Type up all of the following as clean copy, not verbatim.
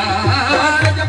غوثیہ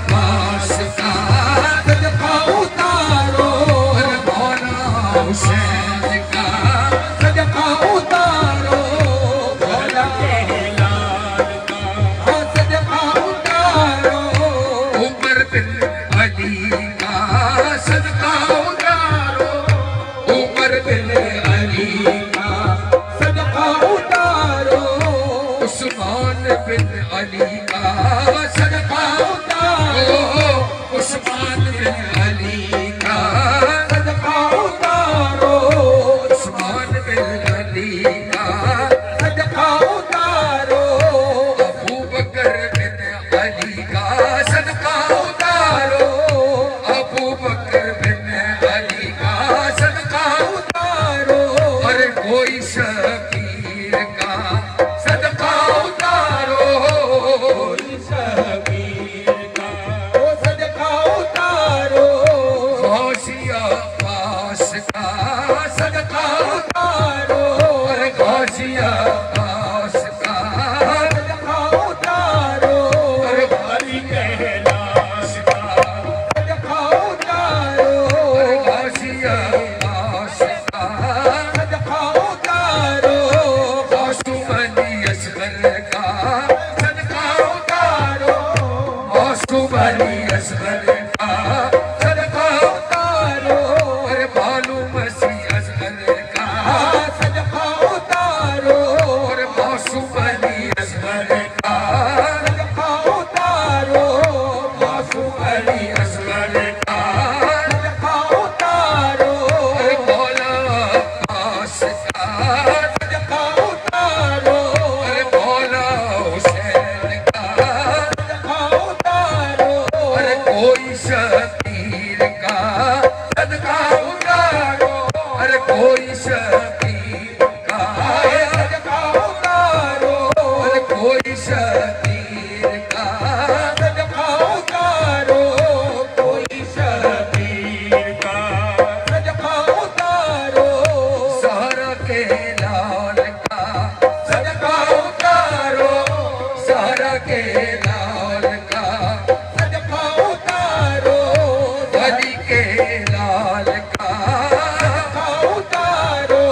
پاس کا صدقہ اتارو غوثیہ پاس کا صدقہ اتارو غوثیہ پاس کا صدقہ اتارو بھاری کیلاش کا صدقہ اتارو غوثیہ پاس کا صدقہ اتارو غوث علی اصغر کا صدقہ اتارو غوث علی اصغر کا صدقہ اتارو بالو مسیح اصغر کا صدقہ اتارو غوث علی اصغر کا صدقہ اتارو غوث علی اصغر کا صدقہ اتارو مولا عباس کا صدقہ اتارو مولا حسین کا صدقہ اتارو کوئی شبیر کا صدقہ اتارو کوئی شبیر کا صدقہ اتارو کوئی شبیر کا صدقہ اتارو کوئی شبیر کا صدقہ اتارو سہرا کے لال کا صدقہ اتارو سہرا کے لال کا صدقہ اتارو علی کے لال کا صدقہ اتارو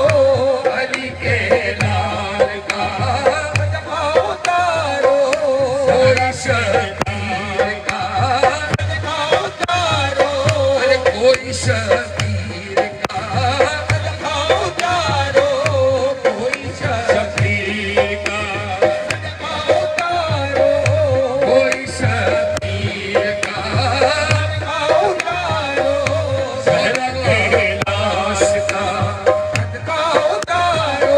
علی کے لال کا صدقہ اتارو کوئی شبیر کا صدقہ اتارو کوئی شبیر کا صدقہ اتارو کوئی شبیر کا صدقہ اتارو کوئی شبیر کا صدقہ اتارو زہرا کیلاش کا صدقہ اتارو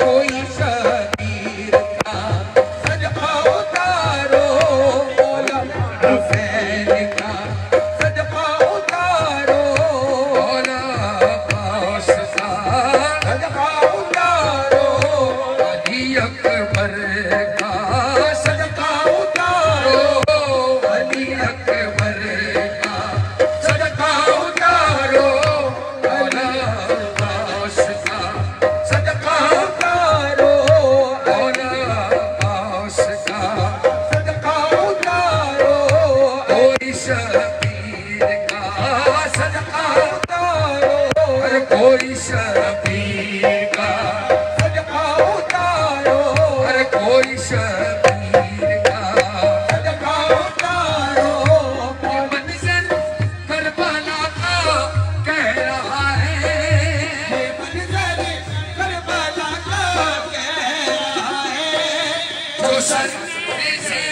کوئی شبیر کا صدقہ اتارو مولا حسین کا صدقہ اتارو مولا عباس کا صدقہ اتارو علی اکبر کا صدقہ اتارو علی اکبر کا صدقہ اتارو مولا عباس کا صدقہ اتارو مولا عباس کا صدقہ اتارو کوئی شبیر کا صدقہ اتارو کوئی شبیر کا صدقہ اتارو کوئی شبیر کا صدقہ اتارو یہ منظر کربلا کا کہہ رہا ہے یہ منظر کربلا کا کہہ رہا ہے جو سر سے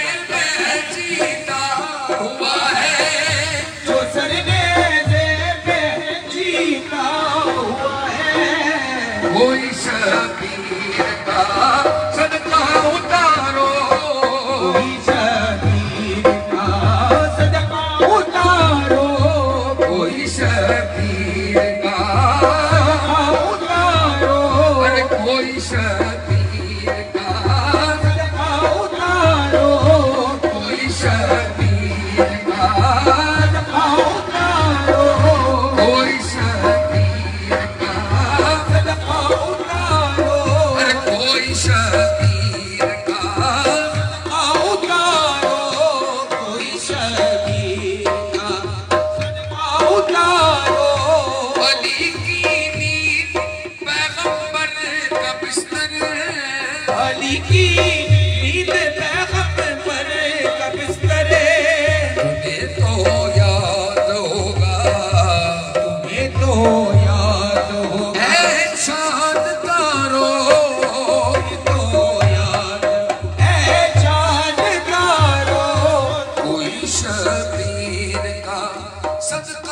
جیتا ہوا ہے جو سر سے جیتا ہوا ہے کوئی شبیر کا صدقہ اتارو کوئی شبیر کا صدقہ اتارو کوئی شبیر کا صدقہ اتارو کوئی شبیر کا صدقہ اتارو کوئی شبیر کا صدقہ اتارو کوئی شبیر کا صدقہ اتارو کوئی شبیر کا صدقہ اتارو کوئی شبیر کا صدقہ اتارو علی کی نیند پیغمبر کا بستر علی کی نیند پیغمبر کا بستر تمہیں تو یاد ہوگا تمہیں تو یاد ہوگا اے چاند تارو تو یاد اے چاند تارو کوئی شبیر کا صدقہ